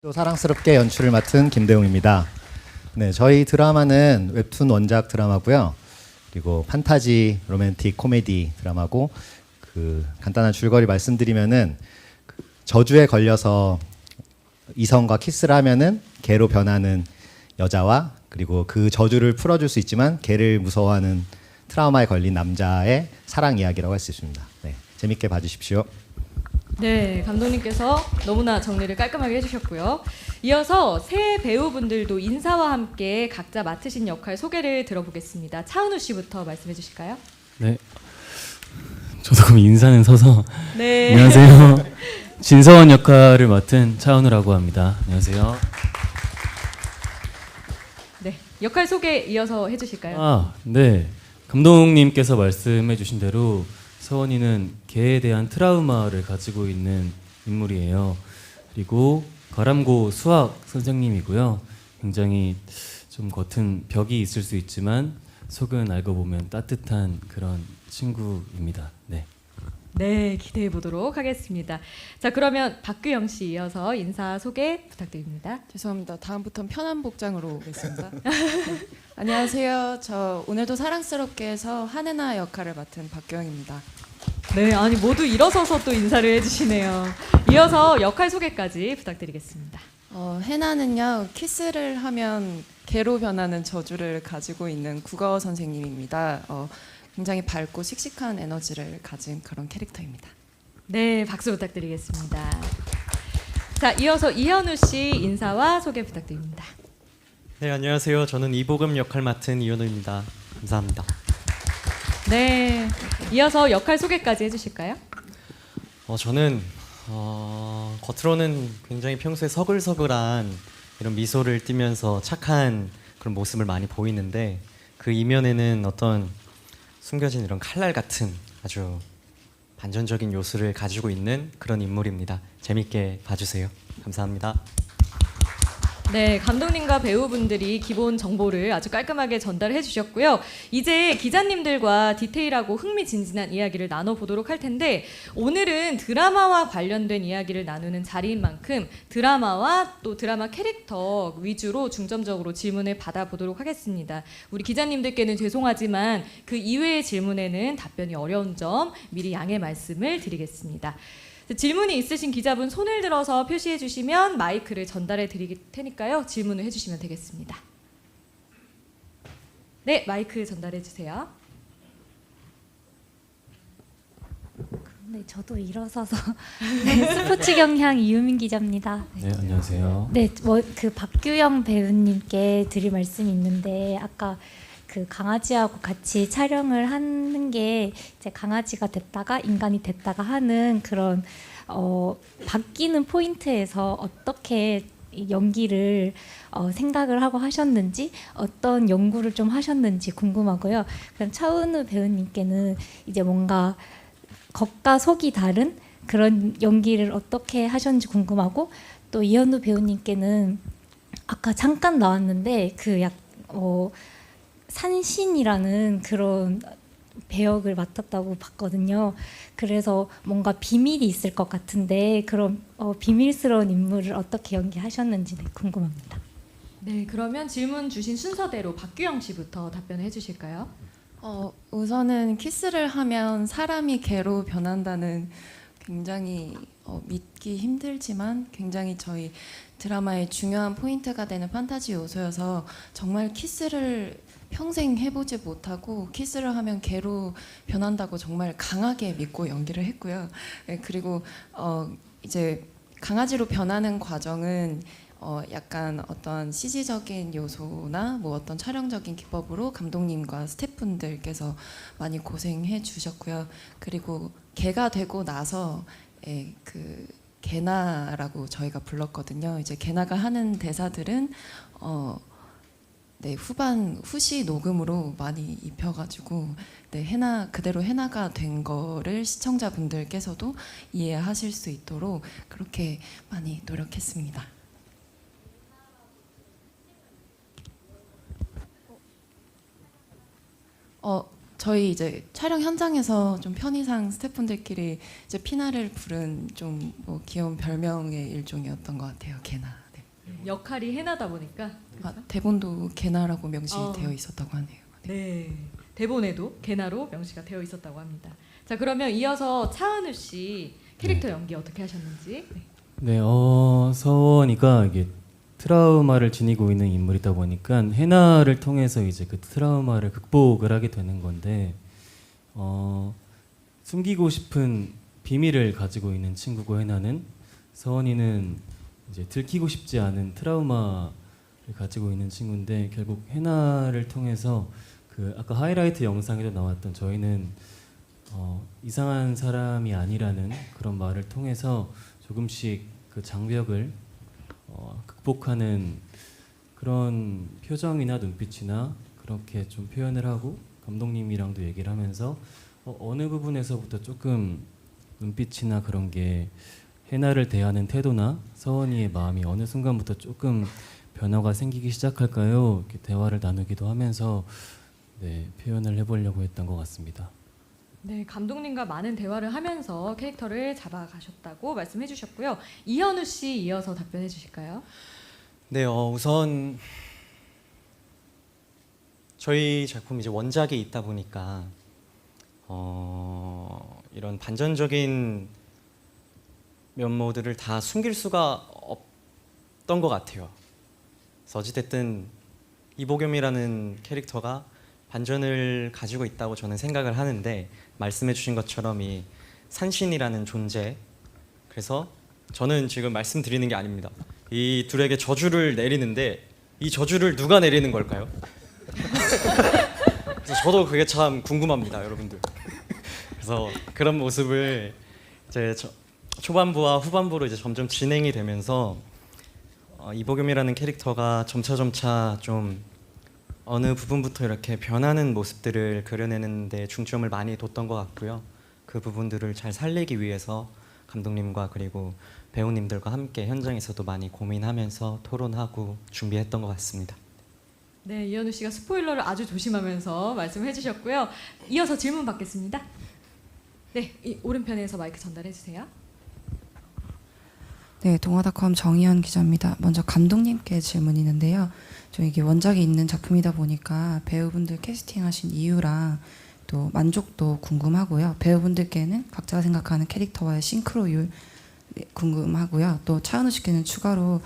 또 사랑스럽게 연출을 맡은 김대웅입니다. 네, 저희 드라마는 웹툰 원작 드라마고요. 그리고 판타지, 로맨틱, 코미디 드라마고 간단한 줄거리 말씀드리면은 저주에 걸려서 이성과 키스를 하면은 개로 변하는 여자와 그리고 그 저주를 풀어줄 수 있지만 개를 무서워하는 트라우마에 걸린 남자의 사랑 이야기라고 할 수 있습니다. 네, 재밌게 봐주십시오. 네, 감독님께서 너무나 정리를 깔끔하게 해주셨고요. 이어서 새 배우분들도 인사와 함께 각자 맡으신 역할 소개를 들어보겠습니다. 차은우 씨부터 말씀해 주실까요? 네, 저도 그럼 인사는 서서 네. 안녕하세요. 진서원 역할을 맡은 차은우라고 합니다. 안녕하세요. 네, 역할 소개 이어서 해주실까요? 아, 네. 감독님께서 말씀해주신 대로 서원이는 개에 대한 트라우마를 가지고 있는 인물이에요. 그리고 가람고 수학 선생님이고요. 굉장히 좀 겉은 벽이 있을 수 있지만 속은 알고 보면 따뜻한 그런 친구입니다. 네. 네, 기대해 보도록 하겠습니다. 자, 그러면 박규영 씨 이어서 인사 소개 부탁드립니다. 죄송합니다. 다음부터는 편한 복장으로 오겠습니다. 네. 안녕하세요. 저 오늘도 사랑스럽게 해서 한혜나 역할을 맡은 박규영입니다. 네, 아니 모두 일어서서 또 인사를 해주시네요. 이어서 역할 소개까지 부탁드리겠습니다. 해나는요, 키스를 하면 개로 변하는 저주를 가지고 있는 국어 선생님입니다. 굉장히 밝고 씩씩한 에너지를 가진 그런 캐릭터입니다. 네, 박수 부탁드리겠습니다. 자, 이어서 이현우 씨 인사와 소개 부탁드립니다. 네, 안녕하세요. 저는 이보금 역할 맡은 이현우입니다. 감사합니다. 네, 이어서 역할 소개까지 해주실까요? 저는 겉으로는 굉장히 평소에 서글서글한 이런 미소를 띠면서 착한 그런 모습을 많이 보이는데 그 이면에는 어떤 숨겨진 이런 칼날 같은 아주 반전적인 요소를 가지고 있는 그런 인물입니다. 재밌게 봐주세요. 감사합니다. 네, 감독님과 배우분들이 기본 정보를 아주 깔끔하게 전달해 주셨고요. 이제 기자님들과 디테일하고 흥미진진한 이야기를 나눠보도록 할 텐데 오늘은 드라마와 관련된 이야기를 나누는 자리인 만큼 드라마와 또 드라마 캐릭터 위주로 중점적으로 질문을 받아보도록 하겠습니다. 우리 기자님들께는 죄송하지만 그 이외의 질문에는 답변이 어려운 점 미리 양해 말씀을 드리겠습니다. 질문이 있으신 기자분 손을 들어서 표시해 주시면 마이크를 전달해 드릴 테니까요. 질문을 해주시면 되겠습니다. 네, 마이크 전달해 주세요. 네, 저도 일어서서 네, 스포츠 경향 이유민 기자입니다. 네, 안녕하세요. 네, 그 박규영 배우님께 드릴 말씀이 있는데 아까 그 강아지하고 같이 촬영을 하는 게 이제 강아지가 됐다가 인간이 됐다가 하는 그런 바뀌는 포인트에서 어떻게 연기를 생각을 하고 하셨는지 어떤 연구를 좀 하셨는지 궁금하고요. 그럼 차은우 배우님께는 이제 뭔가 겉과 속이 다른 그런 연기를 어떻게 하셨는지 궁금하고 또 이현우 배우님께는 아까 잠깐 나왔는데 산신이라는 그런 배역을 맡았다고 봤거든요. 그래서 뭔가 비밀이 있을 것 같은데 그런 비밀스러운 인물을 어떻게 연기하셨는지 궁금합니다. 네, 그러면 질문 주신 순서대로 박규영 씨부터 답변해 주실까요? 우선은 키스를 하면 사람이 개로 변한다는 굉장히 믿기 힘들지만 굉장히 저희 드라마의 중요한 포인트가 되는 판타지 요소여서 정말 키스를 평생 해보지 못하고 키스를 하면 개로 변한다고 정말 강하게 믿고 연기를 했고요. 그리고 이제 강아지로 변하는 과정은 약간 어떤 CG적인 요소나 뭐 어떤 촬영적인 기법으로 감독님과 스태프분들께서 많이 고생해 주셨고요. 그리고 개가 되고 나서 그 개나라고 저희가 불렀거든요. 이제 개나가 하는 대사들은 네, 후시 녹음으로 많이 입혀가지고 네, 그대로 해나가 된 거를 시청자분들께서도 이해하실 수 있도록 그렇게 많이 노력했습니다. 저희 이제 촬영 현장에서 좀 편의상 스태프분들끼리 이제 피나를 부른 좀 뭐 귀여운 별명의 일종이었던 것 같아요. 개나. 네. 역할이 해나다 보니까. 대본도 개나라고 명시되어 어. 있었다고 하네요. 네. 대본에도 개나로 명시가 되어 있었다고 합니다. 자, 그러면 이어서 차은우 씨 캐릭터 연기 어떻게 하셨는지. 네. 네, 서원이가 이게 트라우마를 지니고 있는 인물이다 보니까 해나를 통해서 이제 그 트라우마를 극복을 하게 되는 건데, 숨기고 싶은 비밀을 가지고 있는 친구고 해나는, 서원이는 이제 들키고 싶지 않은 트라우마를 가지고 있는 친구인데, 결국 해나를 통해서 그 아까 하이라이트 영상에도 나왔던 저희는 이상한 사람이 아니라는 그런 말을 통해서 조금씩 그 장벽을 극복하는 그런 표정이나 눈빛이나 그렇게 좀 표현을 하고, 감독님이랑도 얘기를 하면서 어느 부분에서부터 조금 눈빛이나 그런 게 해나를 대하는 태도나 서원이의 마음이 어느 순간부터 조금 변화가 생기기 시작할까요? 이렇게 대화를 나누기도 하면서 네, 표현을 해보려고 했던 것 같습니다. 네, 감독님과 많은 대화를 하면서 캐릭터를 잡아가셨다고 말씀해 주셨고요. 이현우 씨 이어서 답변해 주실까요? 네, 우선 저희 작품 이제 원작이 있다 보니까 이런 반전적인 면모들을 다 숨길 수가 없던 것 같아요. 그래서 어찌됐든 이보겸이라는 캐릭터가 반전을 가지고 있다고 저는 생각을 하는데, 말씀해 주신 것처럼 이 산신이라는 존재, 그래서 저는 지금 말씀드리는 게 아닙니다. 이 둘에게 저주를 내리는데 이 저주를 누가 내리는 걸까요? 그래서 저도 그게 참 궁금합니다, 여러분들. 그래서 그런 모습을 이제 초반부와 후반부로 이제 점점 진행이 되면서 이보겸이라는 캐릭터가 점차 좀 어느 부분부터 이렇게 변하는 모습들을 그려내는 데 중점을 많이 뒀던 것 같고요. 그 부분들을 잘 살리기 위해서 감독님과 그리고 배우님들과 함께 현장에서도 많이 고민하면서 토론하고 준비했던 것 같습니다. 네, 이현우 씨가 스포일러를 아주 조심하면서 말씀해 주셨고요. 이어서 질문 받겠습니다. 네, 이 오른편에서 마이크 전달해 주세요. 네, 동아닷컴 정희연 기자입니다. 먼저 감독님께 질문이 있는데요. 저 이게 원작이 있는 작품이다 보니까 배우분들 캐스팅하신 이유랑 또 만족도 궁금하고요. 배우분들께는 각자가 생각하는 캐릭터와의 싱크로율 궁금하고요. 또 차은우 씨께는 추가로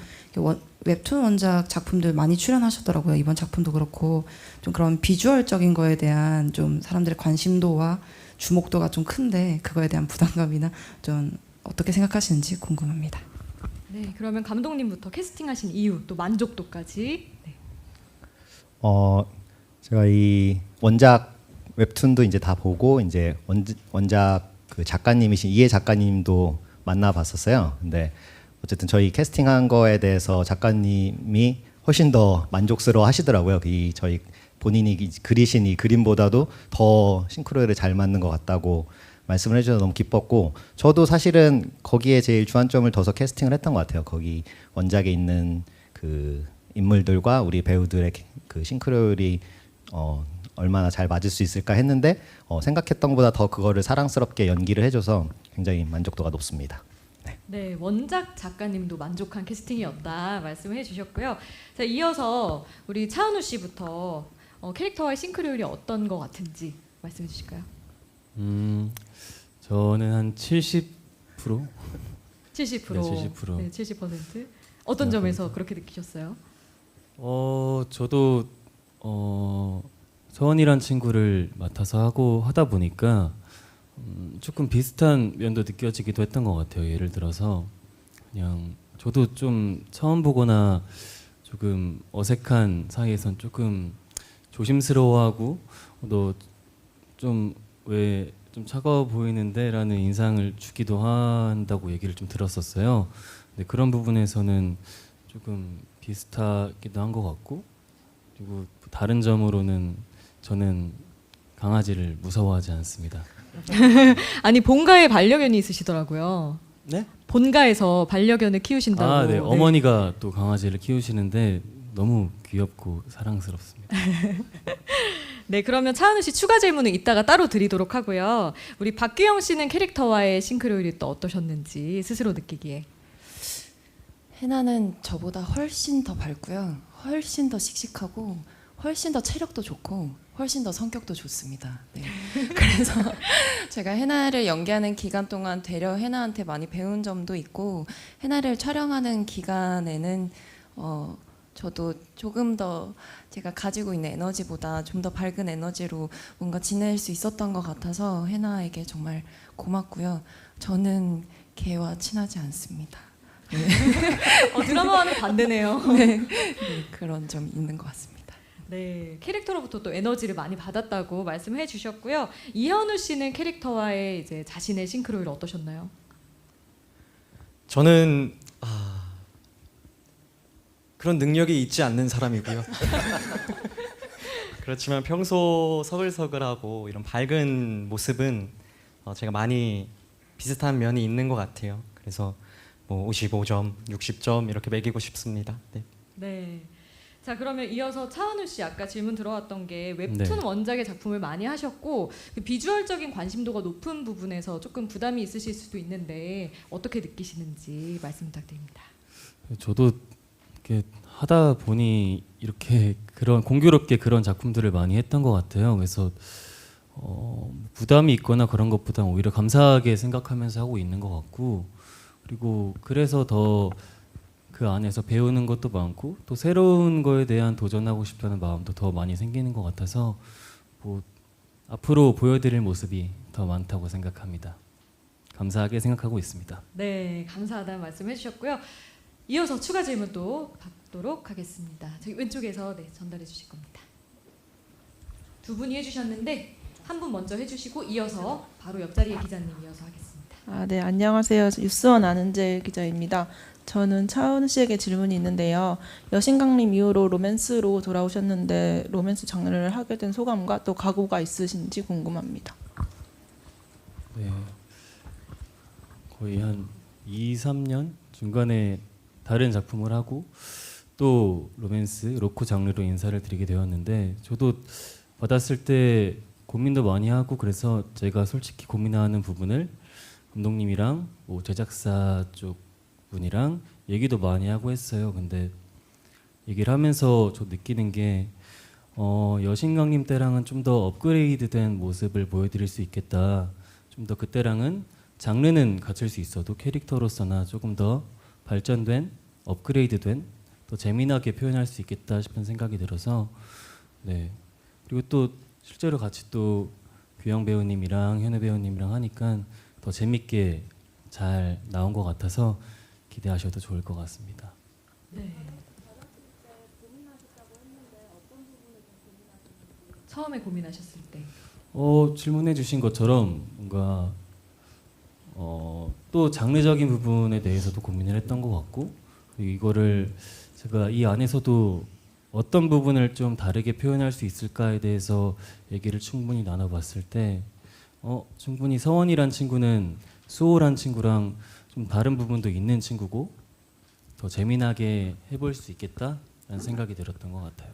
웹툰 원작 작품들 많이 출연하셨더라고요. 이번 작품도 그렇고 좀 그런 비주얼적인 거에 대한 좀 사람들의 관심도와 주목도가 좀 큰데 그거에 대한 부담감이나 좀 어떻게 생각하시는지 궁금합니다. 네, 그러면 감독님부터 캐스팅하신 이유 또 만족도까지. 네. 제가 이 원작 웹툰도 이제 다 보고 이제 원작 그 작가님이신 이해 작가님도 만나봤었어요. 근데 어쨌든 저희 캐스팅한 거에 대해서 작가님이 훨씬 더 만족스러워 하시더라고요. 이 저희 본인이 그리신 이 그림보다도 더 싱크로율에 잘 맞는 것 같다고 말씀을 해주셔서 너무 기뻤고, 저도 사실은 거기에 제일 주안점을 둬서 캐스팅을 했던 것 같아요. 거기 원작에 있는 그 인물들과 우리 배우들의 그 싱크로율이 얼마나 잘 맞을 수 있을까 했는데 생각했던 것보다 더 그거를 사랑스럽게 연기를 해줘서 굉장히 만족도가 높습니다. 네, 원작 작가님도 만족한 캐스팅이었다 말씀해 주셨고요. 자, 이어서 우리 차은우 씨부터 캐릭터와의 싱크로율이 어떤 것 같은지 말씀해 주실까요? 저는 한 70%? 70%. 네, 70%. 네, 70%. 어떤 점에서 그렇게 느끼셨어요? 저도 서원이란 친구를 맡아서 하다 보니까 조금 비슷한 면도 느껴지기도 했던 것 같아요. 예를 들어서 그냥 저도 좀 처음 보거나 조금 어색한 사이에선 조금 조심스러워하고 너 좀 왜 좀 차가워 보이는데라는 인상을 주기도 한다고 얘기를 좀 들었었어요. 근데 그런 부분에서는 조금 비슷하기도 한 것 같고, 그리고 다른 점으로는 저는 강아지를 무서워하지 않습니다. 아니, 본가에 반려견이 있으시더라고요. 네? 본가에서 반려견을 키우신다고. 아, 네. 어머니가 또 강아지를 키우시는데 너무 귀엽고 사랑스럽습니다. 네, 그러면 차은우 씨 추가 질문은 이따가 따로 드리도록 하고요. 우리 박규영 씨는 캐릭터와의 싱크로율이 또 어떠셨는지 스스로 느끼기에. 해나는 저보다 훨씬 더 밝고요. 훨씬 더 씩씩하고 훨씬 더 체력도 좋고 훨씬 더 성격도 좋습니다. 네. 그래서 제가 해나를 연기하는 기간 동안 되려 해나한테 많이 배운 점도 있고 해나를 촬영하는 기간에는 저도 조금 더 제가 가지고 있는 에너지보다 좀 더 밝은 에너지로 뭔가 지낼 수 있었던 것 같아서 해나에게 정말 고맙고요. 저는 걔와 친하지 않습니다. 드라마와는 반대네요. 네, 그런 점 있는 것 같습니다. 네, 캐릭터로부터 또 에너지를 많이 받았다고 말씀해 주셨고요. 이현우 씨는 캐릭터와의 이제 자신의 싱크로율 어떠셨나요? 저는 그런 능력이 있지 않는 사람이고요. 그렇지만 평소 서글서글하고 이런 밝은 모습은 제가 많이 비슷한 면이 있는 것 같아요. 그래서 뭐 55점, 60점 이렇게 매기고 싶습니다. 네. 네. 자, 그러면 이어서 차은우 씨 아까 질문 들어왔던 게 웹툰 네. 원작의 작품을 많이 하셨고 그 비주얼적인 관심도가 높은 부분에서 조금 부담이 있으실 수도 있는데 어떻게 느끼시는지 말씀 부탁드립니다. 저도 이렇게 하다 보니 이렇게 그런 공교롭게 그런 작품들을 많이 했던 것 같아요. 그래서 부담이 있거나 그런 것보다 오히려 감사하게 생각하면서 하고 있는 것 같고, 그리고 그래서 더 그 안에서 배우는 것도 많고 또 새로운 거에 대한 도전하고 싶다는 마음도 더 많이 생기는 것 같아서 뭐 앞으로 보여드릴 모습이 더 많다고 생각합니다. 감사하게 생각하고 있습니다. 네, 감사하다는 말씀해 주셨고요. 이어서 추가 질문 또 받도록 하겠습니다. 저기 왼쪽에서 네, 전달해 주실 겁니다. 두 분이 해주셨는데 한 분 먼저 해주시고 이어서 바로 옆자리의 기자님 이어서 하겠습니다. 네, 안녕하세요. 유스원 아는제 기자입니다. 저는 차은우 씨에게 질문이 있는데요. 여신강림 이후로 로맨스로 돌아오셨는데 로맨스 장르를 하게 된 소감과 또 각오가 있으신지 궁금합니다. 네, 거의 한 2, 3년 중간에 다른 작품을 하고 또 로맨스, 로코 장르로 인사를 드리게 되었는데 저도 받았을 때 고민도 많이 하고 그래서 제가 솔직히 고민하는 부분을 감독님이랑 뭐 제작사 쪽 분이랑 얘기도 많이 하고 했어요. 근데 얘기를 하면서 저 느끼는 게 여신강림 때랑은 좀 더 업그레이드된 모습을 보여드릴 수 있겠다. 좀 더 그때랑은 장르는 갖출 수 있어도 캐릭터로서나 조금 더 발전된, 업그레이드된, 더 재미나게 표현할 수 있겠다 싶은 생각이 들어서 네. 그리고 또 실제로 같이 또 규영 배우님이랑 현우 배우님이랑 하니까 더 재밌게 잘 나온 것 같아서 기대하셔도 좋을 것 같습니다. 네. 처음에 고민하셨을 때. 질문해 주신 것처럼 뭔가 또 장르적인 부분에 대해서도 고민을 했던 것 같고, 그리고 이거를 제가 이 안에서도 어떤 부분을 좀 다르게 표현할 수 있을까에 대해서 얘기를 충분히 나눠봤을 때 충분히 서원이란 친구는 수호란 친구랑 좀 다른 부분도 있는 친구고 더 재미나게 해볼 수 있겠다라는 생각이 들었던 것 같아요.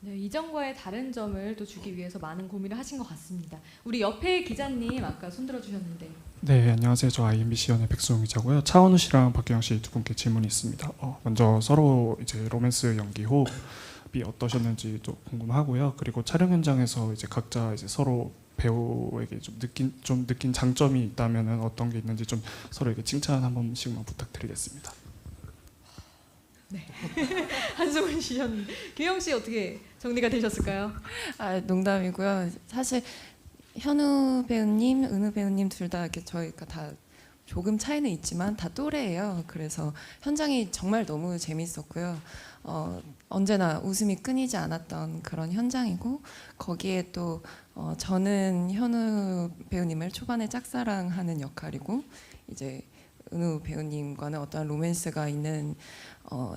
네, 이전과의 다른 점을 또 주기 위해서 많은 고민을 하신 것 같습니다. 우리 옆에 기자님 아까 손들어 주셨는데. 네, 안녕하세요. 저 IMBC 연예 백수홍 기자고요. 차은우 씨랑 박규영 씨 두 분께 질문이 있습니다. 먼저 서로 이제 로맨스 연기 호흡이 어떠셨는지 좀 궁금하고요. 그리고 촬영 현장에서 이제 각자 이제 서로 배우에게 좀 느낀 장점이 있다면은 어떤 게 있는지 좀 서로에게 칭찬 한 번씩만 부탁드리겠습니다. 네. 한숨을 쉬셨는데 규영 씨 어떻게 정리가 되셨을까요? 농담이고요. 사실 현우 배우님, 은우 배우님 둘 다 이렇게 저희가 다 조금 차이는 있지만 다 또래예요. 그래서 현장이 정말 너무 재밌었고요. 언제나 웃음이 끊이지 않았던 그런 현장이고 거기에 또 저는 현우 배우님을 초반에 짝사랑하는 역할이고 이제 은우 배우님과는 어떠한 로맨스가 있는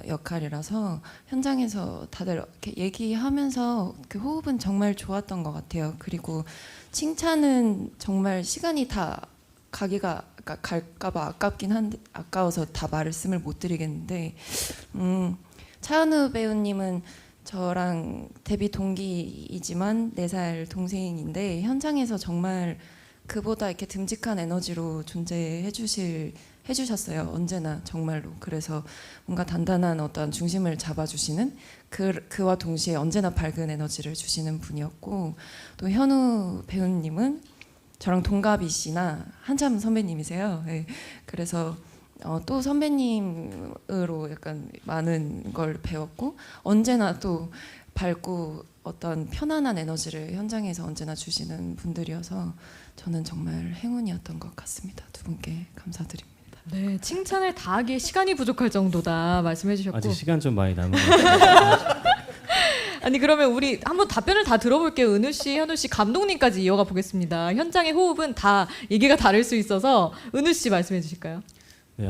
역할이라서 현장에서 다들 이렇게 얘기하면서 그 호흡은 정말 좋았던 것 같아요. 그리고 칭찬은 정말 시간이 다 갈까봐 아깝긴 한데 아까워서 다 말씀을 못 드리겠는데 차은우 배우님은 저랑 데뷔 동기이지만 4살 동생인데 현장에서 정말 그보다 이렇게 듬직한 에너지로 존재해 주실 해주셨어요. 언제나 정말로. 그래서 뭔가 단단한 어떤 중심을 잡아주시는 그와 동시에 언제나 밝은 에너지를 주시는 분이었고, 또 현우 배우님은 저랑 동갑이시나 한참 선배님이세요. 네. 그래서 또 선배님으로 약간 많은 걸 배웠고, 언제나 또 밝고 어떤 편안한 에너지를 현장에서 언제나 주시는 분들이어서 저는 정말 행운이었던 것 같습니다. 두 분께 감사드립니다. 네, 칭찬을 다 하기에 시간이 부족할 정도다 말씀해 주셨고. 아직 시간 좀 많이 남은 것 같아요. 아니 그러면 우리 한번 답변을 다 들어볼게요. 은우 씨, 현우 씨, 감독님까지 이어가 보겠습니다. 현장의 호흡은 다 얘기가 다를 수 있어서 은우 씨 말씀해 주실까요? 네,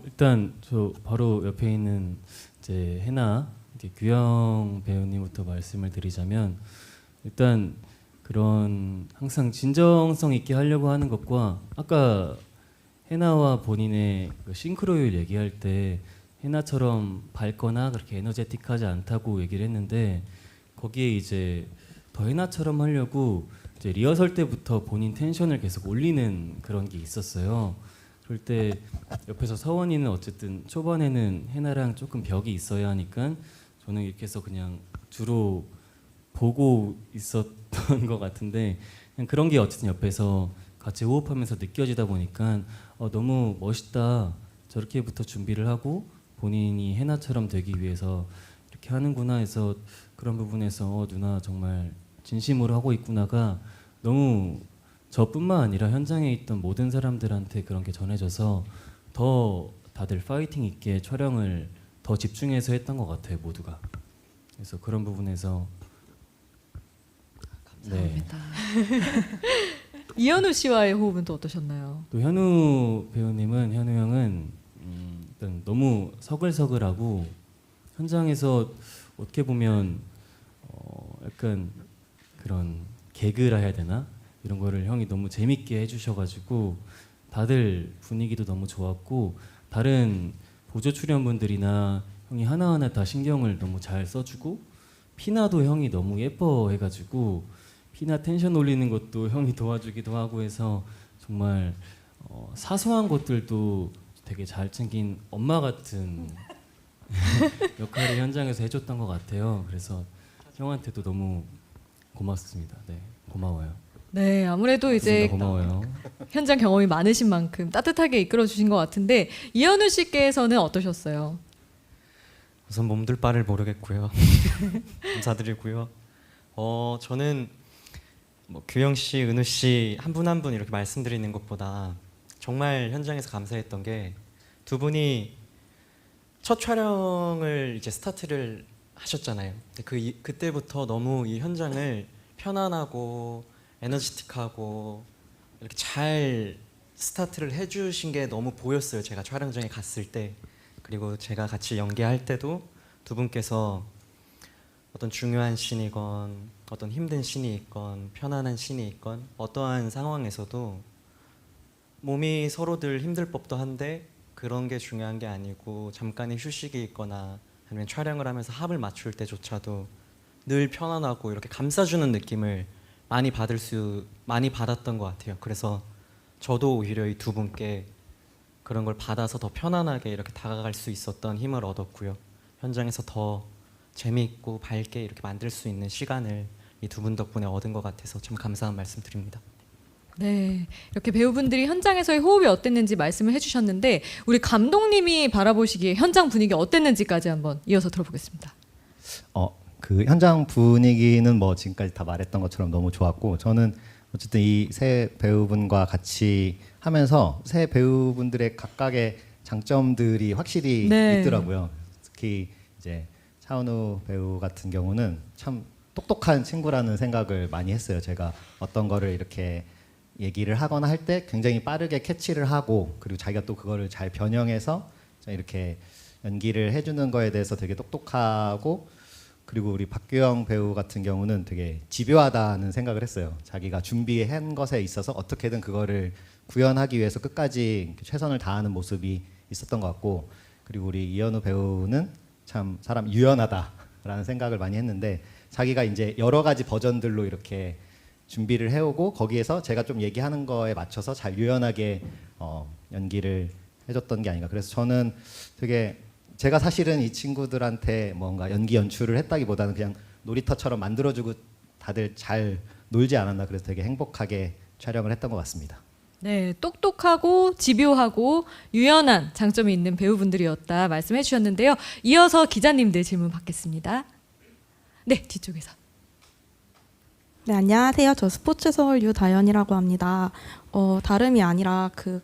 일단 저 바로 옆에 있는 이제 해나 이제 규영 배우님부터 말씀을 드리자면, 일단 그런 항상 진정성 있게 하려고 하는 것과, 아까 해나와 본인의 그 싱크로율 얘기할 때 해나처럼 밝거나 그렇게 에너제틱하지 않다고 얘기를 했는데, 거기에 이제 더 해나처럼 하려고 이제 리허설 때부터 본인 텐션을 계속 올리는 그런 게 있었어요. 그럴 때 옆에서 서원이는 어쨌든 초반에는 해나랑 조금 벽이 있어야 하니까 저는 이렇게 해서 그냥 주로 보고 있었던 것 같은데, 그냥 그런 게 어쨌든 옆에서 같이 호흡하면서 느껴지다 보니까 너무 멋있다, 저렇게부터 준비를 하고 본인이 해나처럼 되기 위해서 이렇게 하는구나 해서, 그런 부분에서 누나 정말 진심으로 하고 있구나가 너무 저뿐만 아니라 현장에 있던 모든 사람들한테 그런 게 전해져서 더 다들 파이팅 있게 촬영을 더 집중해서 했던 것 같아요, 모두가. 그래서 그런 부분에서 감사합니다. 이현우 씨와의 호흡은 또 어떠셨나요? 또 현우 배우님은, 현우 형은 일단 너무 서글서글하고, 현장에서 어떻게 보면 약간 그런 개그라 해야 되나? 이런 거를 형이 너무 재밌게 해주셔가지고 다들 분위기도 너무 좋았고, 다른 보조 출연분들이나 형이 하나하나 다 신경을 너무 잘 써주고, 피나도 형이 너무 예뻐해가지고 피나 텐션 올리는 것도 형이 도와주기도 하고 해서 정말 사소한 것들도 되게 잘 챙긴 엄마 같은 역할을 현장에서 해줬던 것 같아요. 그래서 형한테도 너무 고맙습니다. 네, 고마워요. 네, 아무래도 이제 고마워요. 현장 경험이 많으신 만큼 따뜻하게 이끌어 주신 것 같은데, 이현우 씨께서는 어떠셨어요? 우선 몸둘 바를 모르겠고요. 감사드리고요. 저는 뭐 규영 씨, 은우 씨 한 분 한 분 이렇게 말씀드리는 것보다 정말 현장에서 감사했던 게, 두 분이 첫 촬영을 이제 스타트를 하셨잖아요. 근데 그때부터 너무 이 현장을 편안하고 에너지틱하고 이렇게 잘 스타트를 해주신 게 너무 보였어요. 제가 촬영장에 갔을 때, 그리고 제가 같이 연기할 때도 두 분께서 어떤 중요한 씬이건 어떤 힘든 씬이 있건 편안한 씬이 있건 어떠한 상황에서도 몸이 서로들 힘들 법도 한데 그런 게 중요한 게 아니고, 잠깐의 휴식이 있거나 아니면 촬영을 하면서 합을 맞출 때조차도 늘 편안하고 이렇게 감싸주는 느낌을 많이 받았던 것 같아요. 그래서 저도 오히려 이 두 분께 그런 걸 받아서 더 편안하게 이렇게 다가갈 수 있었던 힘을 얻었고요. 현장에서 더 재미있고 밝게 이렇게 만들 수 있는 시간을 이 두 분 덕분에 얻은 것 같아서 참 감사한 말씀 드립니다. 네, 이렇게 배우분들이 현장에서의 호흡이 어땠는지 말씀을 해주셨는데, 우리 감독님이 바라보시기에 현장 분위기 어땠는지까지 한번 이어서 들어보겠습니다. 그 현장 분위기는 뭐 지금까지 다 말했던 것처럼 너무 좋았고, 저는 어쨌든 이 세 배우분과 같이 하면서 세 배우분들의 각각의 장점들이 확실히 네. 있더라고요. 특히 이제 차은우 배우 같은 경우는 참 똑똑한 친구라는 생각을 많이 했어요. 제가 어떤 거를 이렇게 얘기를 하거나 할 때 굉장히 빠르게 캐치를 하고, 그리고 자기가 또 그거를 잘 변형해서 이렇게 연기를 해주는 거에 대해서 되게 똑똑하고, 그리고 우리 박규영 배우 같은 경우는 되게 집요하다는 생각을 했어요. 자기가 준비한 것에 있어서 어떻게든 그거를 구현하기 위해서 끝까지 최선을 다하는 모습이 있었던 것 같고, 그리고 우리 이현우 배우는 참 사람 유연하다라는 생각을 많이 했는데, 자기가 이제 여러 가지 버전들로 이렇게 준비를 해오고, 거기에서 제가 좀 얘기하는 거에 맞춰서 잘 유연하게 연기를 해줬던 게 아닌가. 그래서 저는 되게 제가 사실은 이 친구들한테 뭔가 연기 연출을 했다기보다는 그냥 놀이터처럼 만들어주고 다들 잘 놀지 않았나. 그래서 되게 행복하게 촬영을 했던 것 같습니다. 네, 똑똑하고 집요하고 유연한 장점이 있는 배우분들이었다 말씀해 주셨는데요. 이어서 기자님들 질문 받겠습니다. 네, 뒤쪽에서. 네, 안녕하세요. 저 스포츠 서울 유다연이라고 합니다. 다름이 아니라 그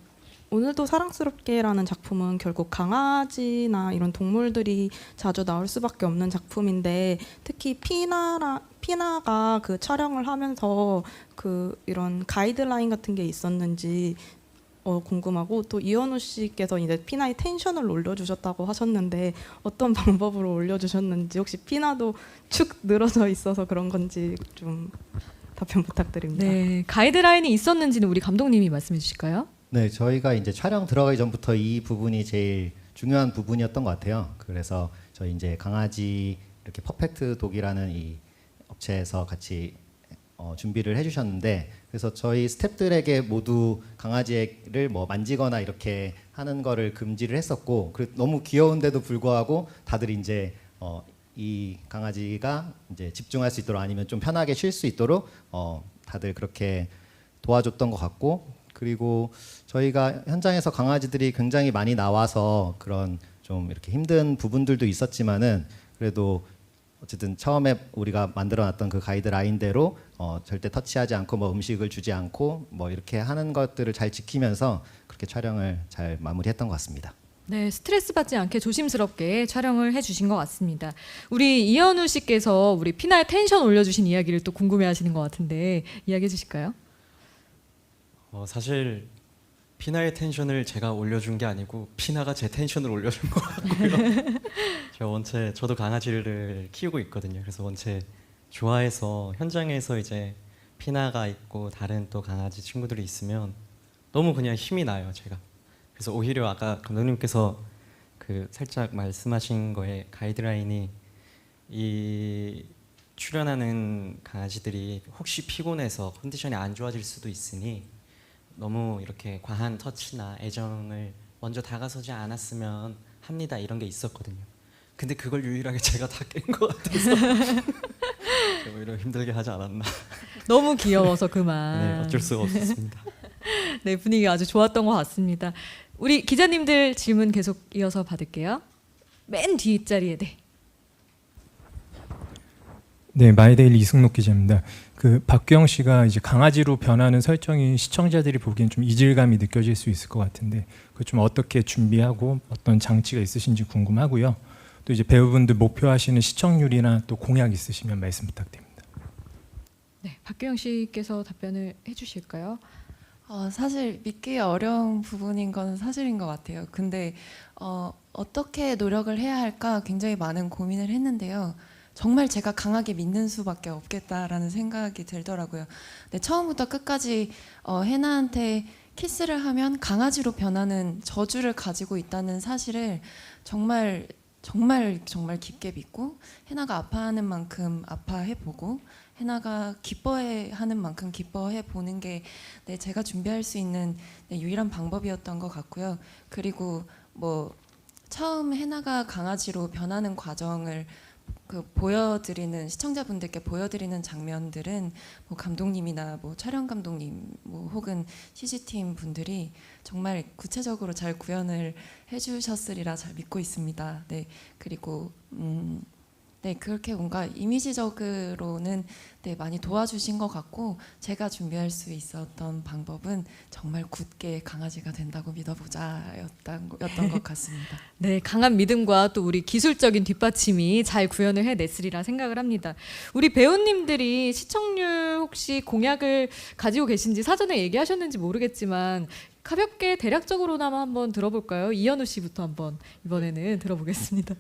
오늘도 사랑스럽게라는 작품은 결국 강아지나 이런 동물들이 자주 나올 수밖에 없는 작품인데 특히 피나가 그 촬영을 하면서 그 이런 가이드라인 같은 게 있었는지 궁금하고 또 이현우 씨께서 이제 피나의 텐션을 올려주셨다고 하셨는데 어떤 방법으로 올려주셨는지 혹시 피나도 축 늘어져 있어서 그런 건지 좀 답변 부탁드립니다. 네, 가이드라인이 있었는지는 우리 감독님이 말씀해 주실까요? 네, 저희가 이제 촬영 들어가기 전부터 이 부분이 제일 중요한 부분이었던 것 같아요. 그래서 저희 이제 강아지 이렇게 퍼펙트 독이라는 이 업체에서 같이 준비를 해주셨는데, 그래서 저희 스태프들에게 모두 강아지를 뭐 만지거나 이렇게 하는 거를 금지를 했었고, 너무 귀여운데도 불구하고 다들 이제 이 강아지가 이제 집중할 수 있도록 아니면 좀 편하게 쉴 수 있도록 다들 그렇게 도와줬던 것 같고, 그리고 저희가 현장에서 강아지들이 굉장히 많이 나와서 그런 좀 이렇게 힘든 부분들도 있었지만은 그래도 어쨌든 처음에 우리가 만들어놨던 그 가이드라인대로 절대 터치하지 않고 뭐 음식을 주지 않고 뭐 이렇게 하는 것들을 잘 지키면서 그렇게 촬영을 잘 마무리했던 것 같습니다. 네, 스트레스 받지 않게 조심스럽게 촬영을 해주신 것 같습니다. 우리 이현우 씨께서 우리 피나의 텐션 올려주신 이야기를 또 궁금해하시는 것 같은데 이야기해 주실까요? 사실 피나의 텐션을 제가 올려준 게 아니고 피나가 제 텐션을 올려준 것 같고요. 저도 강아지를 키우고 있거든요. 그래서 원체 좋아해서 현장에서 이제 피나가 있고 다른 또 강아지 친구들이 있으면 너무 그냥 힘이 나요, 제가. 그래서 오히려 아까 감독님께서 그 살짝 말씀하신 거에 가이드라인이 이 출연하는 강아지들이 혹시 피곤해서 컨디션이 안 좋아질 수도 있으니 너무 이렇게 과한 터치나 애정을 먼저 다가서지 않았으면 합니다, 이런 게 있었거든요. 근데 그걸 유일하게 제가 다 깬 것 같아서 오히려 힘들게 하지 않았나. 너무 귀여워서 그만. 네, 어쩔 수가 없었습니다. 네, 분위기 아주 좋았던 것 같습니다. 우리 기자님들 질문 계속 이어서 받을게요. 맨 뒷자리에. 네. 네, 마이데일리 이승록 기자입니다. 그 박규영 씨가 이제 강아지로 변하는 설정이 시청자들이 보기엔 좀 이질감이 느껴질 수 있을 것 같은데 그 좀 어떻게 준비하고 어떤 장치가 있으신지 궁금하고요. 또 이제 배우분들 목표하시는 시청률이나 또 공약 있으시면 말씀 부탁드립니다. 네, 박규영 씨께서 답변을 해주실까요? 사실 믿기 어려운 부분인 건 사실인 것 같아요. 근데 어떻게 노력을 해야 할까 굉장히 많은 고민을 했는데요. 정말 제가 강하게 믿는 수밖에 없겠다라는 생각이 들더라고요. 근데 처음부터 끝까지 해나한테 키스를 하면 강아지로 변하는 저주를 가지고 있다는 사실을 정말 깊게 믿고 해나가 아파하는 만큼 아파해보고 해나가 기뻐하는 만큼 기뻐해보는 게 제가 준비할 수 있는 유일한 방법이었던 것 같고요. 그리고 뭐 처음 해나가 강아지로 변하는 과정을 보여드리는 시청자분들께 보여드리는 장면들은 뭐 감독님이나 뭐 촬영 감독님 뭐 혹은 CG팀 분들이 정말 구체적으로 잘 구현을 해주셨으리라 잘 믿고 있습니다. 네, 그리고 네, 그렇게 뭔가 이미지적으로는 많이 도와주신 것 같고 제가 준비할 수 있었던 방법은 정말 굳게 강아지가 된다고 믿어보자였던 것 같습니다. 네, 강한 믿음과 또 우리 기술적인 뒷받침이 잘 구현을 해냈으리라 생각을 합니다. 우리 배우님들이 시청률 혹시 공약을 가지고 계신지 사전에 얘기하셨는지 모르겠지만 가볍게 대략적으로나마 한번 들어볼까요? 이현우 씨부터 한번 이번에는 들어보겠습니다.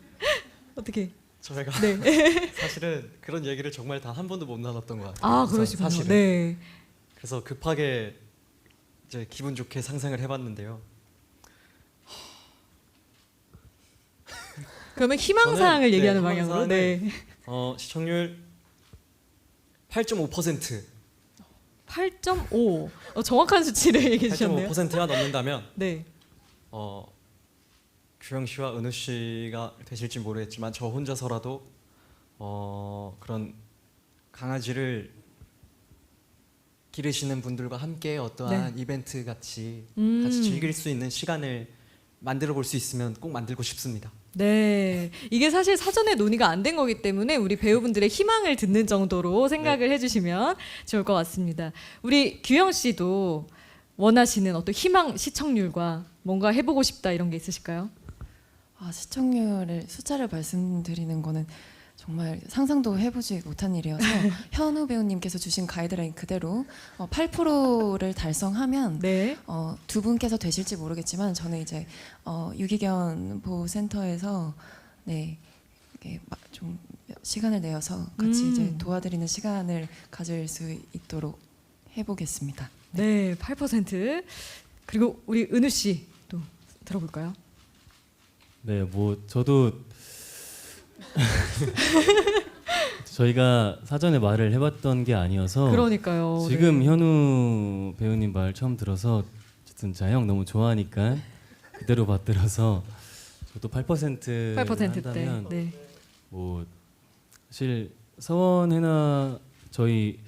어떻게? 저희가 네. 사실은 그런 얘기를 정말 단 한 번도 못 나눴던 것 같아요. 아, 그러시군요. 사실은. 네. 그래서 급하게 이제 기분 좋게 상상을 해봤는데요. 그러면 희망사항을 얘기하는 네, 방향으로. 네. 시청률 8.5%. 8.5. 정확한 수치를 얘기해 주셨네요. 8.5%가 넘는다면 네. 규영 씨와 은우 씨가 되실지 모르겠지만 저 혼자서라도 그런 강아지를 기르시는 분들과 함께 어떠한 이벤트 같이 즐길 수 있는 시간을 만들어 볼 수 있으면 꼭 만들고 싶습니다. 네, 이게 사실 사전에 논의가 안 된 거기 때문에 우리 배우분들의 희망을 듣는 정도로 생각을 해주시면 좋을 것 같습니다. 우리 규영 씨도 원하시는 어떤 희망 시청률과 뭔가 해보고 싶다 이런 게 있으실까요? 시청률을 숫자를 말씀드리는 거는 정말 상상도 해보지 못한 일이어서 현우 배우님께서 주신 가이드라인 그대로 8%를 달성하면 두 분께서 되실지 모르겠지만 저는 이제 유기견 보호센터에서 이렇게 좀 시간을 내어서 같이 이제 도와드리는 시간을 가질 수 있도록 해보겠습니다. 네, 8%. 그리고 우리 은우 씨도 들어볼까요? 네, 뭐 저도 저희가 사전에 말을 해봤던 게 아니어서 그러니까요. 지금 현우 배우님 말 처음 들어서 어쨌든 자영 너무 좋아하니까 그대로 받들어서 저도 8% 8%대. 한다면 뭐 사실 서원해나 저희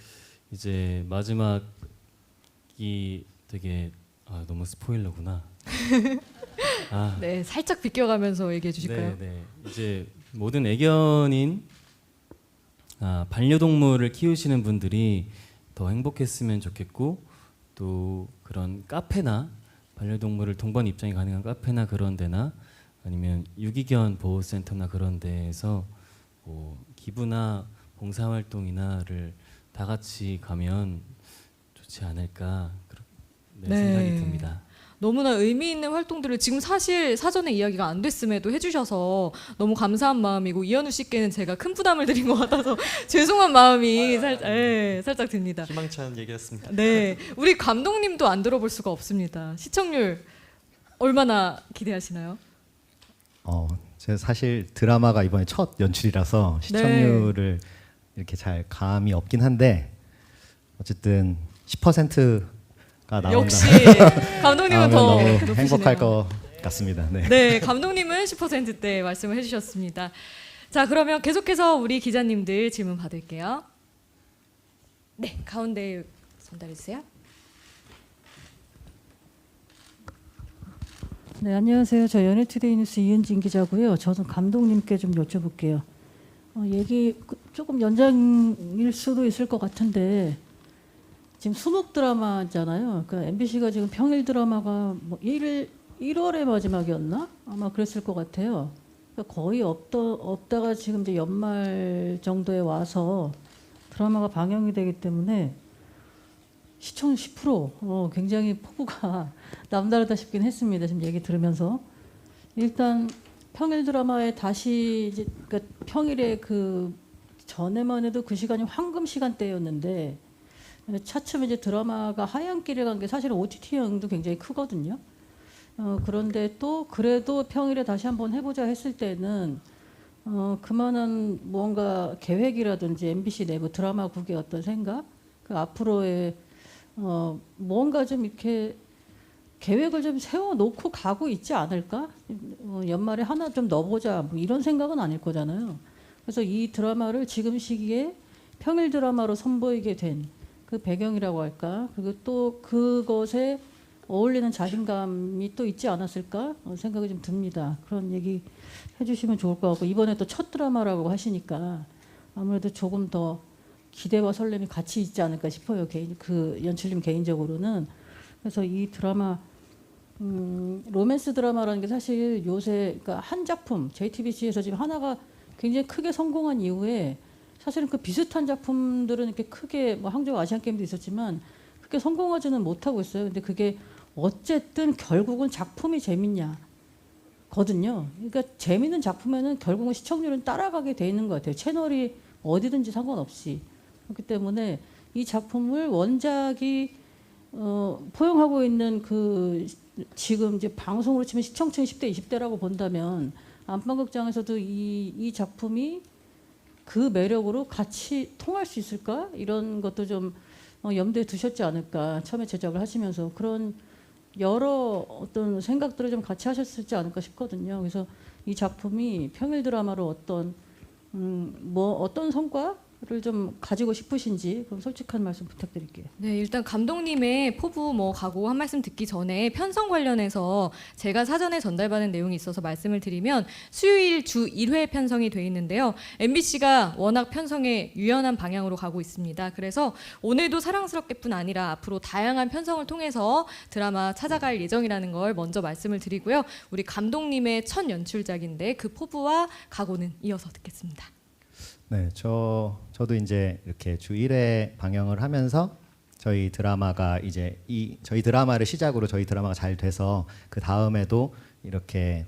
이제 마지막이 되게 너무 스포일러구나. 네, 살짝 비껴가면서 얘기해 주실까요? 네. 이제 모든 애견인 반려동물을 키우시는 분들이 더 행복했으면 좋겠고 또 그런 카페나 반려동물을 동반 입장이 가능한 카페나 그런 데나 아니면 유기견 보호센터나 그런 데에서 뭐 기부나 봉사활동이나를 다 같이 가면 좋지 않을까 생각이 듭니다. 너무나 의미 있는 활동들을 지금 사실 사전에 이야기가 안 됐음에도 해주셔서 너무 감사한 마음이고 이현우 씨께는 제가 큰 부담을 드린 것 같아서 죄송한 마음이 살짝 듭니다. 희망찬 얘기였습니다. 네, 우리 감독님도 안 들어볼 수가 없습니다. 시청률 얼마나 기대하시나요? 제가 사실 드라마가 이번에 첫 연출이라서 시청률을 이렇게 잘 감이 없긴 한데 어쨌든 10%가 나온다. 역시 감독님은 더 너무 높으시네요. 행복할 것 같습니다. 네, 감독님은 10%대 말씀을 해주셨습니다. 자, 그러면 계속해서 우리 기자님들 질문 받을게요. 네, 가운데 전달해 주세요. 네, 안녕하세요. 저 연예투데이 뉴스 이은진 기자고요. 저는 감독님께 좀 여쭤볼게요. 얘기 조금 연장일 수도 있을 것 같은데 지금 수목 드라마잖아요. 그러니까 MBC가 지금 평일 드라마가 뭐 1월의 마지막이었나? 아마 그랬을 것 같아요. 그러니까 거의 없다가 지금 이제 연말 정도에 와서 드라마가 방영이 되기 때문에 시청 10% 굉장히 폭우가 남다르다 싶긴 했습니다. 지금 얘기 들으면서 일단 평일 드라마에 다시 이제 그러니까 평일에 그 전에만 해도 그 시간이 황금 시간대였는데 차츰 이제 드라마가 하얀 길에 간 게 사실 OTT 영향도 굉장히 크거든요. 그런데 또 그래도 평일에 다시 한번 해보자 했을 때는 그만한 뭔가 계획이라든지 MBC 내부 드라마국의 어떤 생각, 그 앞으로의 뭔가 좀 이렇게 계획을 좀 세워놓고 가고 있지 않을까? 연말에 하나 좀 넣어보자 뭐 이런 생각은 아닐 거잖아요. 그래서 이 드라마를 지금 시기에 평일 드라마로 선보이게 된 그 배경이라고 할까? 그리고 또 그것에 어울리는 자신감이 또 있지 않았을까? 생각이 좀 듭니다. 그런 얘기 해주시면 좋을 것 같고 이번에 또 첫 드라마라고 하시니까 아무래도 조금 더 기대와 설렘이 같이 있지 않을까 싶어요. 그 연출님 개인적으로는. 그래서 이 드라마 로맨스 드라마라는 게 사실 요새 그러니까 한 작품 JTBC에서 지금 하나가 굉장히 크게 성공한 이후에 사실은 그 비슷한 작품들은 이렇게 크게 뭐 항저우 아시안 게임도 있었지만 크게 성공하지는 못하고 있어요. 근데 그게 어쨌든 결국은 작품이 재밌냐 거든요. 그러니까 재밌는 작품에는 결국은 시청률은 따라가게 돼 있는 것 같아요. 채널이 어디든지 상관없이. 그렇기 때문에 이 작품을 원작이 포용하고 있는 그 지금 이제 방송으로 치면 시청층 10대 20대라고 본다면 안방극장에서도 이 작품이 그 매력으로 같이 통할 수 있을까? 이런 것도 좀 염두에 두셨지 않을까. 처음에 제작을 하시면서 그런 여러 어떤 생각들을 좀 같이 하셨을지 않을까 싶거든요. 그래서 이 작품이 평일 드라마로 어떤 뭐 어떤 성과를 좀 가지고 싶으신지 그럼 솔직한 말씀 부탁드릴게요. 네, 일단 감독님의 포부 뭐 각오 한 말씀 듣기 전에 편성 관련해서 제가 사전에 전달받은 내용이 있어서 말씀을 드리면 수요일 주 1회 편성이 돼 있는데요. MBC가 워낙 편성에 유연한 방향으로 가고 있습니다. 그래서 오늘도 사랑스럽게뿐 아니라 앞으로 다양한 편성을 통해서 드라마 찾아갈 예정이라는 걸 먼저 말씀을 드리고요. 우리 감독님의 첫 연출작인데 그 포부와 각오는 이어서 듣겠습니다. 네, 저도 이제 이렇게 주 1회 방영을 하면서 저희 드라마가 이제 저희 드라마를 시작으로 저희 드라마가 잘 돼서 그 다음에도 이렇게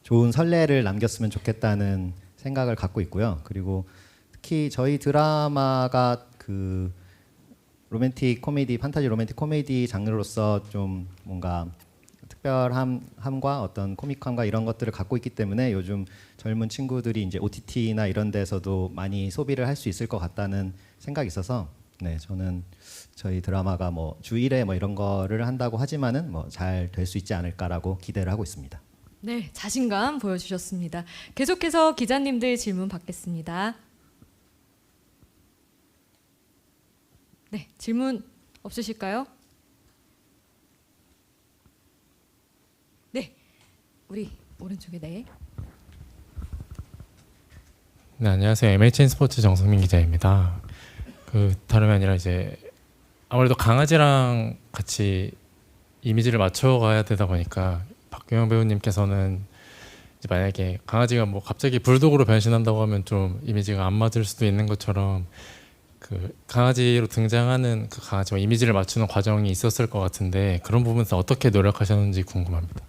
좋은 선례를 남겼으면 좋겠다는 생각을 갖고 있고요. 그리고 특히 저희 드라마가 그 로맨틱 코미디, 판타지 로맨틱 코미디 장르로서 좀 뭔가 특별함과 어떤 코믹함과 이런 것들을 갖고 있기 때문에 요즘 젊은 친구들이 이제 OTT나 이런 데서도 많이 소비를 할 수 있을 것 같다는 생각이 있어서 네, 저는 저희 드라마가 뭐 주 1회 뭐 이런 거를 한다고 하지만은 뭐 잘 될 수 있지 않을까라고 기대를 하고 있습니다. 네, 자신감 보여주셨습니다. 계속해서 기자님들 질문 받겠습니다. 네, 질문 없으실까요? 네, 우리 오른쪽에 네. 네, 안녕하세요. MHN 스포츠 정성민 기자입니다. 그 다름이 아니라 이제 아무래도 강아지랑 같이 이미지를 맞춰가야 되다 보니까 박규영 배우님께서는 이제 만약에 강아지가 뭐 갑자기 불독으로 변신한다고 하면 좀 이미지가 안 맞을 수도 있는 것처럼 그 강아지로 등장하는 그 강아지와 이미지를 맞추는 과정이 있었을 것 같은데 그런 부분에서 어떻게 노력하셨는지 궁금합니다.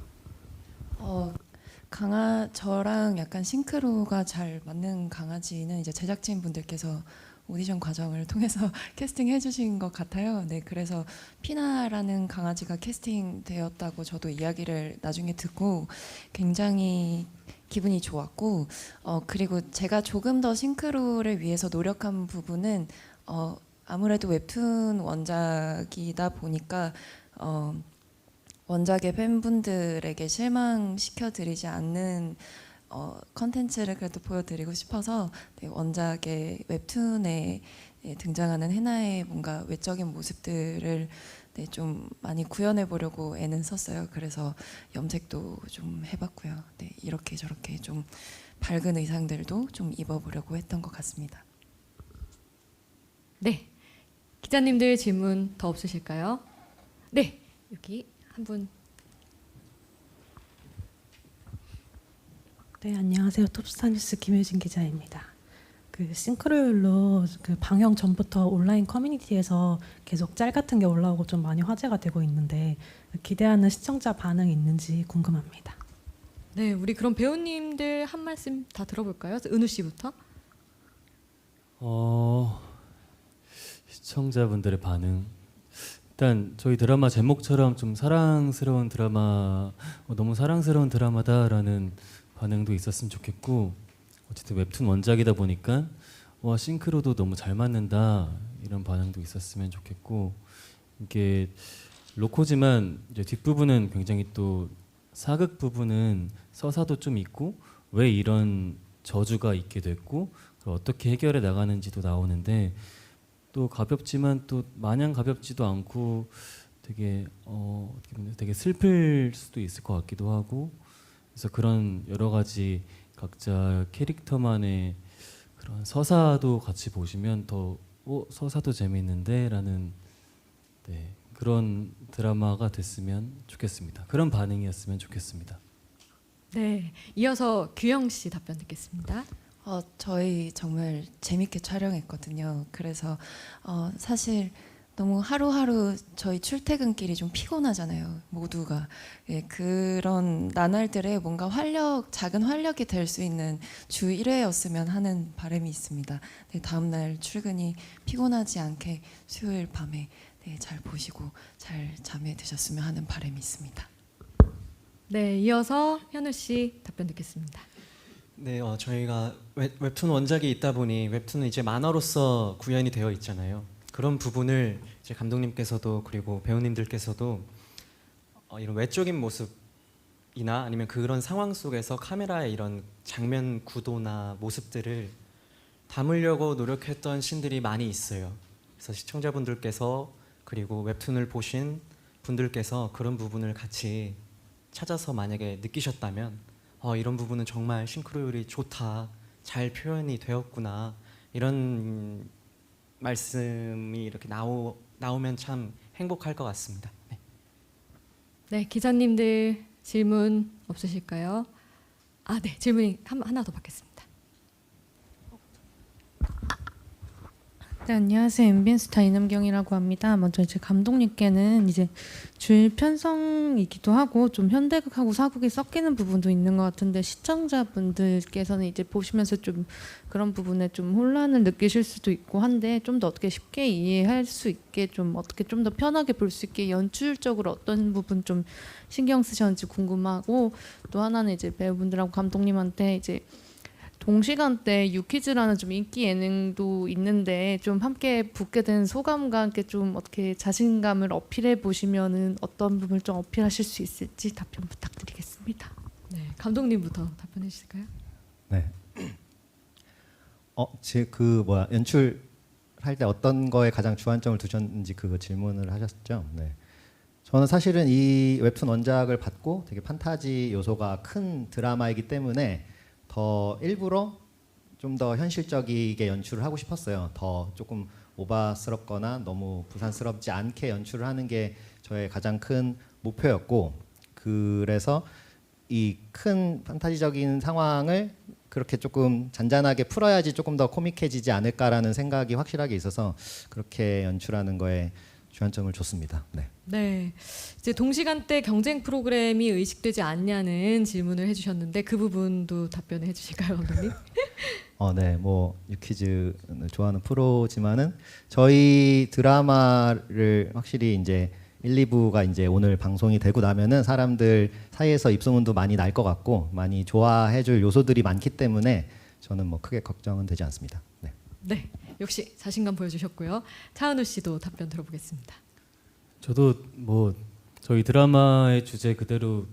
저랑 약간 싱크로가 잘 맞는 강아지는 이제 제작진 분들께서 오디션 과정을 통해서 캐스팅해 주신 것 같아요. 네, 그래서 피나라는 강아지가 캐스팅되었다고 저도 이야기를 나중에 듣고 굉장히 기분이 좋았고, 그리고 제가 조금 더 싱크로를 위해서 노력한 부분은 아무래도 웹툰 원작이다 보니까 원작의 팬분들에게 실망시켜드리지 않는 컨텐츠를 그래도 보여드리고 싶어서 네, 원작의 웹툰에 등장하는 해나의 뭔가 외적인 모습들을 네, 좀 많이 구현해 보려고 애는 썼어요. 그래서 염색도 좀 해봤고요. 네, 이렇게 저렇게 좀 밝은 의상들도 좀 입어보려고 했던 것 같습니다. 네, 기자님들 질문 더 없으실까요? 네, 여기 한 분. 네, 안녕하세요. 톱스타뉴스 김효진 기자입니다. 그 싱크로율로 그 방영 전부터 온라인 커뮤니티에서 계속 짤 같은 게 올라오고 좀 많이 화제가 되고 있는데 기대하는 시청자 반응이 있는지 궁금합니다. 네, 우리 그럼 배우님들 한 말씀 다 들어볼까요? 은우 씨부터. 시청자분들의 반응. 일단 저희 드라마 제목처럼 좀 사랑스러운 드라마, 너무 사랑스러운 드라마다라는 반응도 있었으면 좋겠고, 어쨌든 웹툰 원작이다 보니까 와 싱크로도 너무 잘 맞는다 이런 반응도 있었으면 좋겠고, 이게 로코지만 이제 뒷부분은 굉장히 또 사극 부분은 서사도 좀 있고 왜 이런 저주가 있게 됐고 그걸 어떻게 해결해 나가는지도 나오는데 또 가볍지만 또 마냥 가볍지도 않고 되게 어떻게 보면 되게 슬플 수도 있을 것 같기도 하고, 그래서 그런 여러 가지 각자 캐릭터만의 그런 서사도 같이 보시면 더 서사도 재미있는데라는 네, 그런 드라마가 됐으면 좋겠습니다. 그런 반응이었으면 좋겠습니다. 네, 이어서 규영 씨 답변 듣겠습니다. 저희 정말 재밌게 촬영했거든요. 그래서 사실 너무 하루하루 저희 출퇴근길이 좀 피곤하잖아요. 모두가. 예, 그런 나날들에 뭔가 작은 활력이 될 수 있는 주 1회였으면 하는 바람이 있습니다. 네, 다음 날 출근이 피곤하지 않게 수요일 밤에 네, 잘 보시고 잘 잠에 드셨으면 하는 바람이 있습니다. 네, 이어서 현우 씨 답변 듣겠습니다. 네, 저희가 웹툰 원작이 있다 보니 웹툰은 이제 만화로서 구현이 되어 있잖아요. 그런 부분을 이제 감독님께서도 그리고 배우님들께서도 이런 외적인 모습이나 아니면 그런 상황 속에서 카메라의 이런 장면 구도나 모습들을 담으려고 노력했던 씬들이 많이 있어요. 그래서 시청자분들께서 그리고 웹툰을 보신 분들께서 그런 부분을 같이 찾아서 만약에 느끼셨다면 이런 부분은 정말 싱크로율이 좋다, 잘 표현이 되었구나, 이런 말씀이 이렇게 나오면 참 행복할 것 같습니다. 네. 네, 기자님들 질문 없으실까요? 아, 네, 질문이 하나 더 받겠습니다. 네, 안녕하세요. MBN스타 이남경이라고 합니다. 먼저 이제 감독님께는 이제 주일 편성이기도 하고 좀 현대극하고 사극이 섞이는 부분도 있는 것 같은데 시청자분들께서는 이제 보시면서 좀 그런 부분에 좀 혼란을 느끼실 수도 있고 한데 좀 더 어떻게 쉽게 이해할 수 있게 좀 어떻게 좀 더 편하게 볼 수 있게 연출적으로 어떤 부분 좀 신경 쓰셨는지 궁금하고 또 하나는 이제 배우분들하고 감독님한테 이제 동시간대 유퀴즈라는 좀 인기 예능도 있는데 좀 함께 붙게 된 소감과 함께 좀 어떻게 자신감을 어필해 보시면은 어떤 부분을 좀 어필하실 수 있을지 답변 부탁드리겠습니다. 네, 감독님부터 답변해 주실까요? 네. 연출할 때 어떤 거에 가장 주안점을 두셨는지 그거 질문을 하셨죠. 네. 저는 사실은 이 웹툰 원작을 받고 되게 판타지 요소가 큰 드라마이기 때문에 더 일부러 좀 더 현실적이게 연출을 하고 싶었어요. 더 조금 오바스럽거나 너무 부산스럽지 않게 연출을 하는 게 저의 가장 큰 목표였고, 그래서 이 큰 판타지적인 상황을 그렇게 조금 잔잔하게 풀어야지 조금 더 코믹해지지 않을까라는 생각이 확실하게 있어서 그렇게 연출하는 거에 주안점을 줬습니다. 네. 네, 이제 동시간대 경쟁 프로그램이 의식되지 않냐는 질문을 해주셨는데 그 부분도 답변을 해주실까요, 감독님? 네, 뭐 유퀴즈 좋아하는 프로지만은 저희 드라마를 확실히 이제 1, 2부가 이제 오늘 방송이 되고 나면은 사람들 사이에서 입소문도 많이 날 것 같고 많이 좋아해줄 요소들이 많기 때문에 저는 뭐 크게 걱정은 되지 않습니다. 네. 네, 역시 자신감 보여주셨고요. 차은우 씨도 답변 들어보겠습니다. 저도 뭐 저희 드라마의 주제 그대로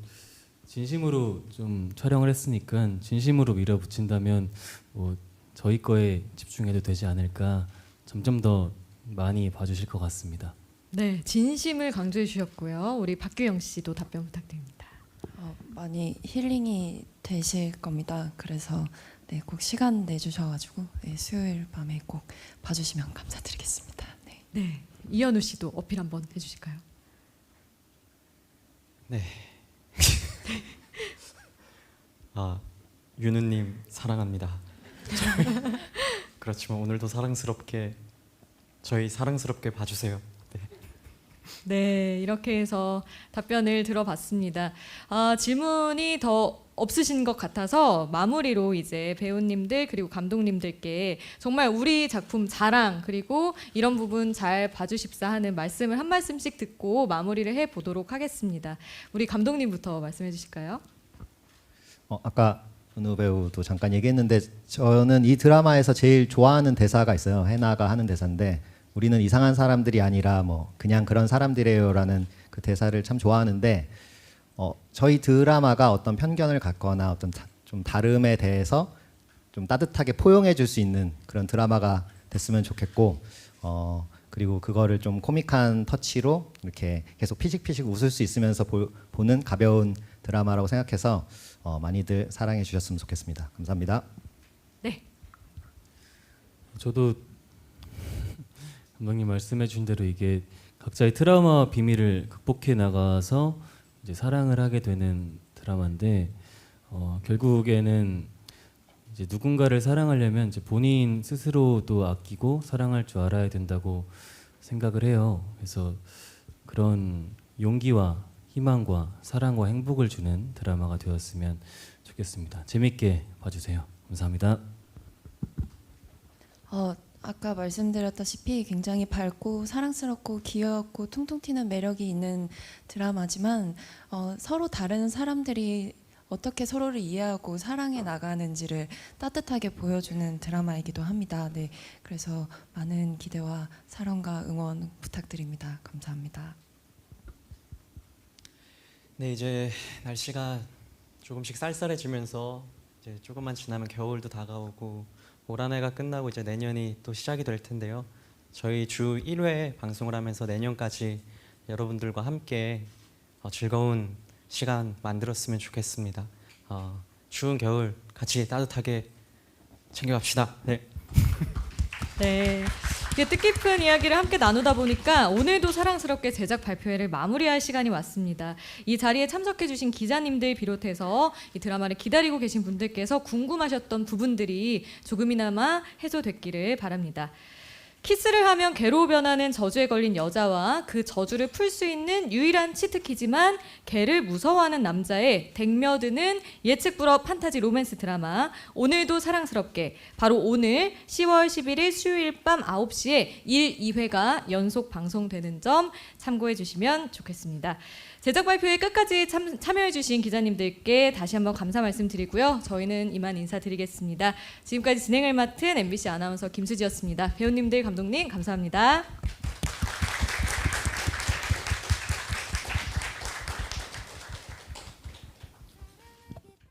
진심으로 좀 촬영을 했으니까 진심으로 밀어붙인다면 뭐 저희 거에 집중해도 되지 않을까, 점점 더 많이 봐주실 것 같습니다. 네, 진심을 강조해 주셨고요. 우리 박규영 씨도 답변 부탁드립니다. 많이 힐링이 되실 겁니다. 그래서 네, 꼭 시간 내주셔가지고 네, 수요일 밤에 꼭 봐주시면 감사드리겠습니다. 네. 네, 이현우 씨도 어필 한번 해주실까요? 네. 윤우님 사랑합니다. 그렇지만 오늘도 저희 사랑스럽게 봐주세요. 네. 네, 이렇게 해서 답변을 들어봤습니다. 질문이 더 없으신 것 같아서 마무리로 이제 배우님들 그리고 감독님들께 정말 우리 작품 자랑 그리고 이런 부분 잘 봐주십사 하는 말씀을 한 말씀씩 듣고 마무리를 해보도록 하겠습니다. 우리 감독님부터 말씀해 주실까요? 아까 은우 배우도 잠깐 얘기했는데 저는 이 드라마에서 제일 좋아하는 대사가 있어요. 해나가 하는 대사인데 우리는 이상한 사람들이 아니라 뭐 그냥 그런 사람들이에요라는 그 대사를 참 좋아하는데 저희 드라마가 어떤 편견을 갖거나 어떤 좀 다름에 대해서 좀 따뜻하게 포용해 줄 수 있는 그런 드라마가 됐으면 좋겠고 그리고 그거를 좀 코믹한 터치로 이렇게 계속 피식피식 웃을 수 있으면서 보는 가벼운 드라마라고 생각해서 많이들 사랑해 주셨으면 좋겠습니다. 감사합니다. 네. 저도 감독님 말씀해 주신 대로 이게 각자의 트라우마 비밀을 극복해 나가서 이제 사랑을 하게 되는 드라마인데 결국에는 이제 누군가를 사랑하려면 이제 본인 스스로도 아끼고 사랑할 줄 알아야 된다고 생각을 해요. 그래서 그런 용기와 희망과 사랑과 행복을 주는 드라마가 되었으면 좋겠습니다. 재밌게 봐주세요. 감사합니다. 아까 말씀드렸다시피 굉장히 밝고 사랑스럽고 귀엽고 퉁퉁 튀는 매력이 있는 드라마지만 서로 다른 사람들이 어떻게 서로를 이해하고 사랑해 나가는지를 따뜻하게 보여주는 드라마이기도 합니다. 네, 그래서 많은 기대와 사랑과 응원 부탁드립니다. 감사합니다. 네, 이제 날씨가 조금씩 쌀쌀해지면서 이제 조금만 지나면 겨울도 다가오고 올 한 해가 끝나고 이제 내년이 또 시작이 될 텐데요. 저희 주 1회 방송을 하면서 내년까지 여러분들과 함께 즐거운 시간 만들었으면 좋겠습니다. 추운 겨울 같이 따뜻하게 챙겨갑시다. 네. 네. 이게 뜻깊은 이야기를 함께 나누다 보니까 오늘도 사랑스럽게 제작 발표회를 마무리할 시간이 왔습니다. 이 자리에 참석해주신 기자님들 비롯해서 이 드라마를 기다리고 계신 분들께서 궁금하셨던 부분들이 조금이나마 해소됐기를 바랍니다. 키스를 하면 개로 변하는 저주에 걸린 여자와 그 저주를 풀 수 있는 유일한 치트키지만 개를 무서워하는 남자의 댕며드는 예측 불허 판타지 로맨스 드라마 오늘도 사랑스럽게 바로 오늘 10월 11일 수요일 밤 9시에 1, 2회가 연속 방송되는 점 참고해 주시면 좋겠습니다. 제작 발표에 끝까지 참여해 주신 기자님들께 다시 한번 감사 말씀드리고요. 저희는 이만 인사드리겠습니다. 지금까지 진행을 맡은 MBC 아나운서 김수지였습니다. 배우님들, 감독님 감사합니다.